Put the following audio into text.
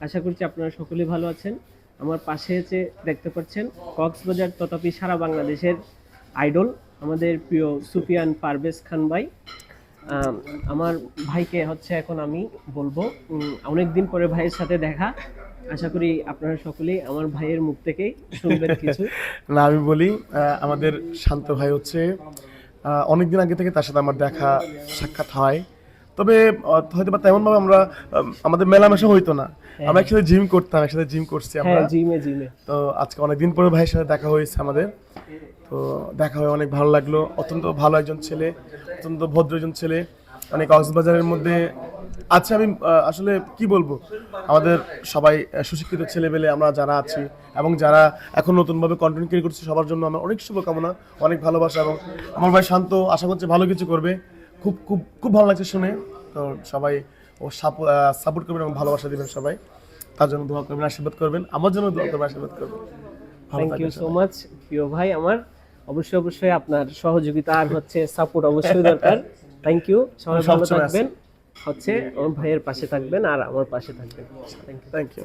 আশা করছি আপনারা সকলেই ভালো আছেন। আমার পাশে যে দেখতে পাচ্ছেন, কক্সবাজার তথাপি সারা বাংলাদেশের আইডল আমাদের প্রিয় সুফিয়ান পারভেজ খান ভাই। আম, আমার ভাইকে হচ্ছে এখন আমি বলবো, অনেকদিন পরে ভাইয়ের সাথে দেখা। আশা করি আপনারা সকলেই আমার ভাইয়ের মুখ থেকেই শুনবেন কিছু। না, আমি বলি, আমাদের শান্ত ভাই হচ্ছে অনেকদিন আগে থেকে তার সাথে আমার দেখা সাক্ষাৎ হয়। তবে হয়তো বা তেমন ভাবে আমরা আমাদের মেলামেশা হইতো না। আমরা একসাথে জিম করতাম, একসাথে জিম করছি আমরা। হ্যাঁ, জিমে জিমে। তো আজকে অনেকদিন পরে ভাইয়ের সাথে দেখা হয়েছে আমাদের। তো দেখা হয়ে অনেক ভালো লাগলো। অত্যন্ত ভালো একজন ছেলে, অত্যন্ত ভদ্র একজন ছেলে। মানে কক্সবাজারের মধ্যে আচ্ছা, আমি আসলে কি বলবো, আমাদের সবাই সুশিক্ষিত ছেলেপেলে আমরা যারা আছি এবং যারা এখন নতুনভাবে কন্টেন্ট ক্রিয়েট করছে, সবার জন্য আমার অনেক শুভকামনা, অনেক ভালোবাসা। এবং আমার ভাই শান্ত, আশা করছি ভালো কিছু করবে। খুব খুব খুব ভালো লাগছে শুনে। তো সবাই ও সাপোর্ট করবেন এবং ভালোবাসা দিবেন সবাই। তার জন্য দোয়া করবেন, আশীর্বাদ করবেন। আমার জন্য দোয়া করবেন, আশীর্বাদ করবেন। ভালো থ্যাংক ইউ থাকবেন সো সবাই। মাচ প্রিয় ভাই আমার। অবশ্যই অবশ্যই আপনার সহযোগিতা আর হচ্ছে সাপোর্ট অবশ্যই দরকার। থ্যাংক ইউ, সবাই আমি ভালো সবসময় আছি। থাকবেন। হচ্ছে আমার ভাইয়ের পাশে থাকবেন আর আমার পাশে থাকবেন। Thank you. Thank you.